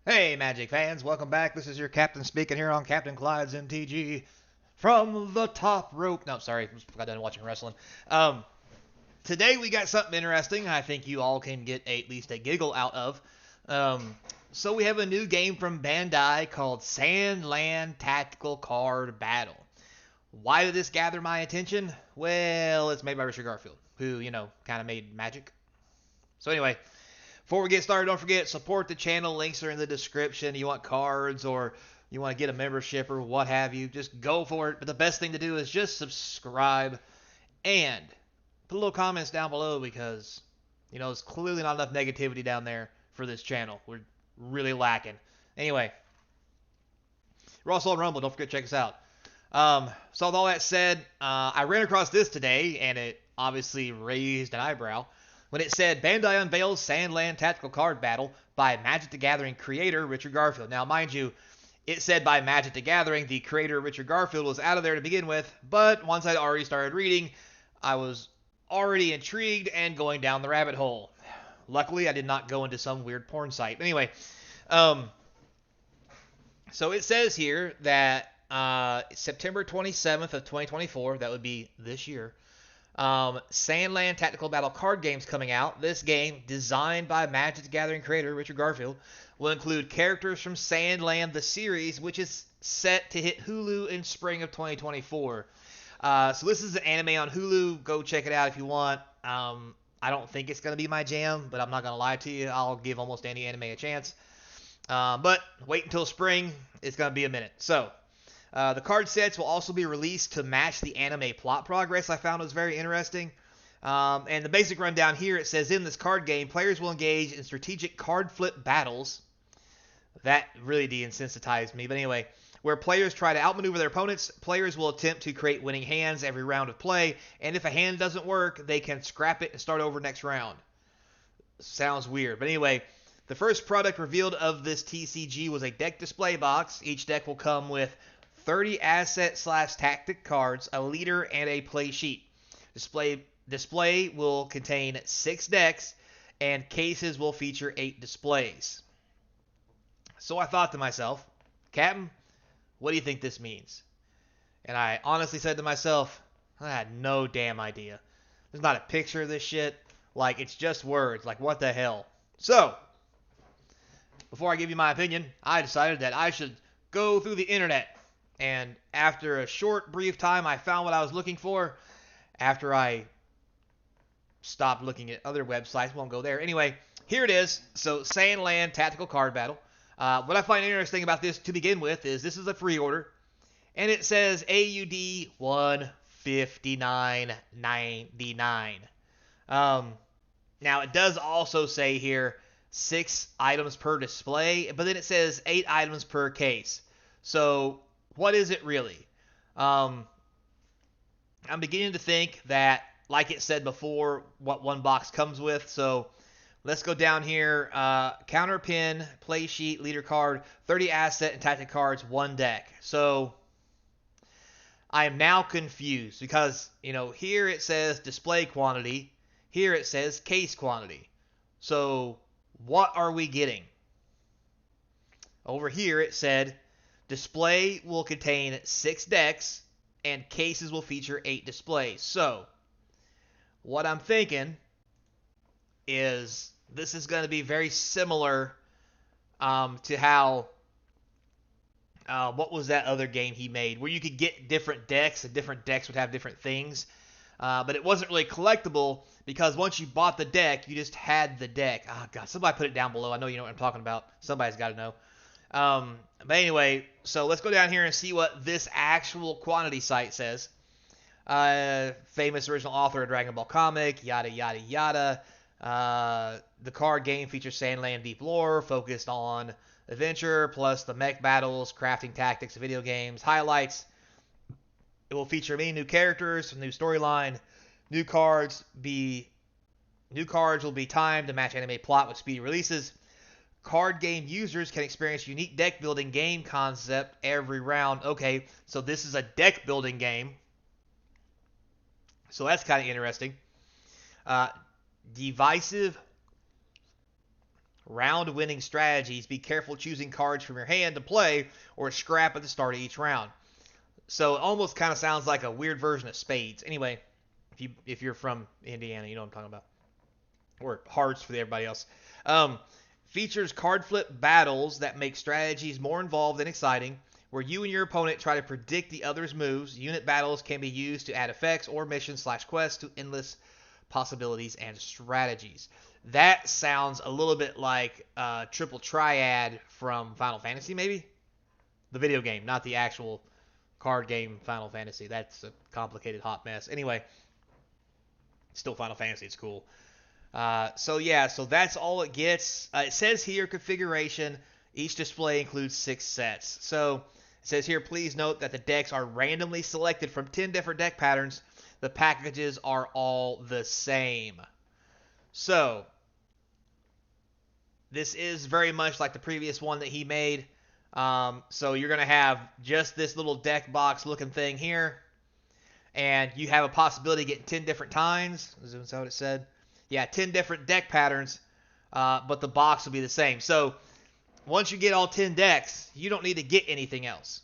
Hey, Magic fans, welcome back. This is your captain speaking here on Capnclydes MTG from the top rope. No, sorry, got done watching wrestling. Um, Today we got something interesting. I think you all can get at least a giggle out of. Um, so we have a new game from Bandai called Sandland Tactical Card Battle. Why did this gather my attention? Well, it's made by Richard Garfield, who kind of made Magic. So anyway, before we get started, don't forget, support the channel. Links are in the description. You want cards or you want to get a membership or what have you, just go for it. But the best thing to do is just subscribe and put a little comments down below because, there's clearly not enough negativity down there for this channel. We're really lacking. Anyway, we're also on Rumble. Don't forget to check us out. So with all that said, I ran across this today, and it obviously raised an eyebrow when it said Bandai unveils Sandland Tactical Card Battle by Magic the Gathering creator Richard Garfield. Now, mind you, it said by Magic the Gathering. The creator Richard Garfield was out of there to begin with, but once I'd already started reading, I was already intrigued and going down the rabbit hole. Luckily, I did not go into some weird porn site. But anyway, so it says here that September 27th of 2024, that would be this year, Sandland Tactical Battle card games coming out. This game, designed by Magic the Gathering creator Richard Garfield, will include characters from Sandland the series, which is set to hit Hulu in spring of 2024. So this is an anime on Hulu. Go check it out if you want. I don't think it's going to be my jam, but I'm not going to lie to you. I'll give almost any anime a chance. But wait until spring. It's going to be a minute. So the card sets will also be released to match the anime plot progress. I found was very interesting. And the basic rundown here, it says in this card game, players will engage in strategic card flip battles. That really de-insensitized me. But anyway, where players try to outmaneuver their opponents, players will attempt to create winning hands every round of play. And if a hand doesn't work, they can scrap it and start over next round. Sounds weird. But anyway, the first product revealed of this TCG was a deck display box. Each deck will come with 30 asset/tactic cards, a leader, and a play sheet. Display will contain 6 decks, and cases will feature 8 displays. So I thought to myself, Captain, what do you think this means? And I honestly said to myself, I had no damn idea. There's not a picture of this shit. Like, it's just words. Like, what the hell? So, before I give you my opinion, I decided that I should go through the internet. And after a short, brief time, I found what I was looking for. After I stopped looking at other websites, won't go there. Anyway, here it is. So, Sandland Tactical Card Battle. What I find interesting about this to begin with is this is a free order. And it says AUD 159.99. Now, it does also say here 6 items per display, but then it says 8 items per case. So, what is it really? I'm beginning to think that, like it said before, what one box comes with. So, let's go down here. Counter pin, play sheet, leader card, 30 asset and tactic cards, 1 deck. So, I am now confused because, here it says display quantity. Here it says case quantity. So, what are we getting? Over here it said display will contain 6 decks and cases will feature 8 displays. So, what I'm thinking is this is going to be very similar to how what was that other game he made where you could get different decks and different decks would have different things. But it wasn't really collectible because once you bought the deck, you just had the deck. Oh, God, somebody put it down below. I know you know what I'm talking about. Somebody's got to know. But anyway, so let's go down here and see what this actual quantity site says. Famous original author of Dragon Ball comic, yada, yada, yada. The card game features Sandland deep lore, focused on adventure, plus the mech battles, crafting tactics, video games, highlights. It will feature many new characters, new storyline, new cards will be timed to match anime plot with speedy releases. Card game users can experience unique deck building game concept every round. Okay, so this is a deck building game. So that's kind of interesting. Divisive Round-winning strategies. Be careful choosing cards from your hand to play or scrap at the start of each round. So it almost kind of sounds like a weird version of Spades. Anyway, if you're from Indiana, you know what I'm talking about. Or Hearts for everybody else. Um, Features card flip battles that make strategies more involved and exciting, where you and your opponent try to predict the other's moves. Unit battles can be used to add effects or missions/quests to endless possibilities and strategies. That sounds a little bit like Triple Triad from Final Fantasy, maybe? The video game, not the actual card game Final Fantasy. That's a complicated hot mess. Anyway, still Final Fantasy. It's cool. So that's all it gets. It says here configuration. Each display includes 6 sets. So it says here, please note that the decks are randomly selected from 10 different deck patterns. The packages are all the same. So this is very much like the previous one that he made. So you're going to have just this little deck box looking thing here. And you have a possibility of getting 10 different times. Is that what it said? Yeah, 10 different deck patterns, but the box will be the same. So once you get all 10 decks, you don't need to get anything else.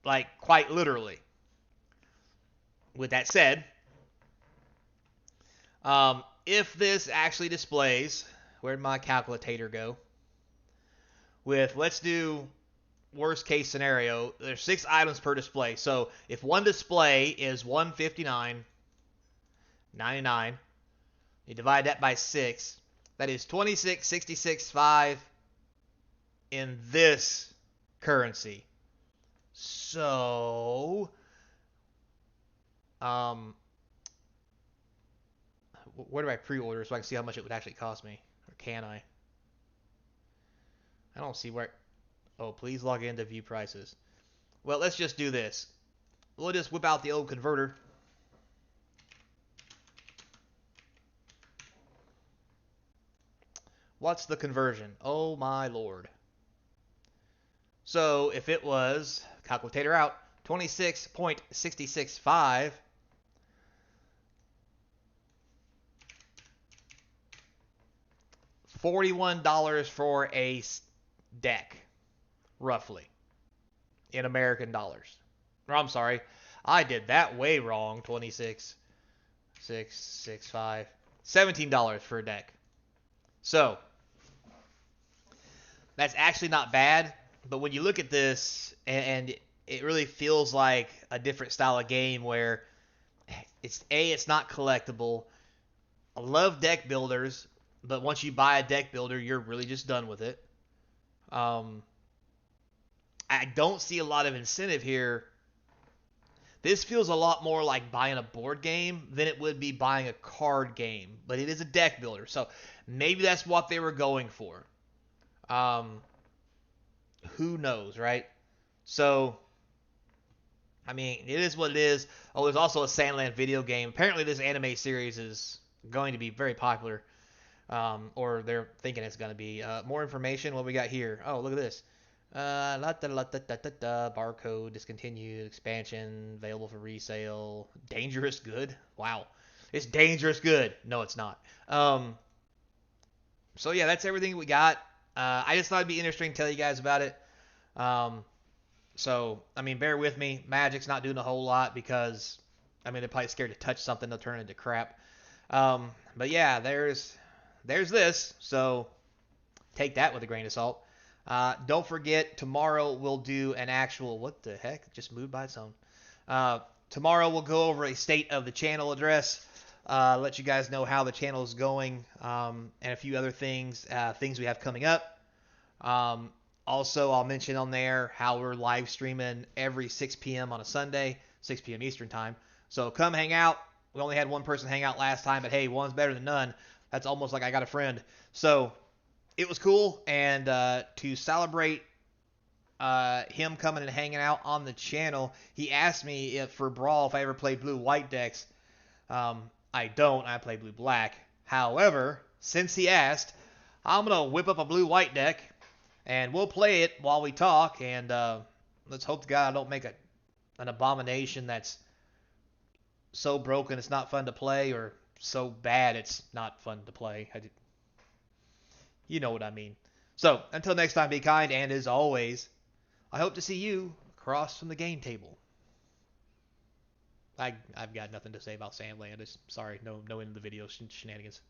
Like, quite literally. With that said, if this actually displays, where'd my calculator go? Let's do worst case scenario, there's 6 items per display. So if one display is $159.99, you divide that by 6. That is 26.66.5 in this currency. So, where do I pre-order so I can see how much it would actually cost me? Or can I? I don't see where. Oh, please log in to view prices. Well, let's just do this. We'll just whip out the old converter. What's the conversion? Oh my lord. So if it was, calculator out, 26.665, $41 for a deck, roughly, in American dollars. Or I'm sorry, I did that way wrong. 26.665, $17 for a deck. So that's actually not bad, but when you look at this, and it really feels like a different style of game where it's not collectible. I love deck builders, but once you buy a deck builder, you're really just done with it. I don't see a lot of incentive here. This feels a lot more like buying a board game than it would be buying a card game, but it is a deck builder, so maybe that's what they were going for. Who knows, right? So, I mean, it is what it is. Oh, there's also a Sandland video game. Apparently, this anime series is going to be very popular, or they're thinking it's going to be. More information. What we got here? Oh, look at this. Barcode discontinued. Expansion available for resale. Dangerous good. Wow, it's dangerous good. No, it's not. So yeah, that's everything we got. I just thought it'd be interesting to tell you guys about it. So, I mean, bear with me. Magic's not doing a whole lot because, I mean, they're probably scared to touch something. They'll turn into crap. But yeah, there's this. So take that with a grain of salt. Don't forget, tomorrow we'll do an actual, what the heck? It just moved by its own. Tomorrow we'll go over a state of the channel address. Let you guys know how the channel is going, and a few other things we have coming up. Also, I'll mention on there how we're live streaming every 6 p.m. on a Sunday, 6 p.m. Eastern time. So come hang out. We only had one person hang out last time, but hey, one's better than none. That's almost like I got a friend. So it was cool, and to celebrate him coming and hanging out on the channel, he asked me for Brawl if I ever played blue-white decks. I don't. I play blue-black. However, since he asked, I'm going to whip up a blue-white deck, and we'll play it while we talk, and let's hope to God I don't make an abomination that's so broken it's not fun to play, or so bad it's not fun to play. You know what I mean. So, until next time, be kind, and as always, I hope to see you across from the game table. I've got nothing to say about Sandland. Sorry, no end of the video shenanigans.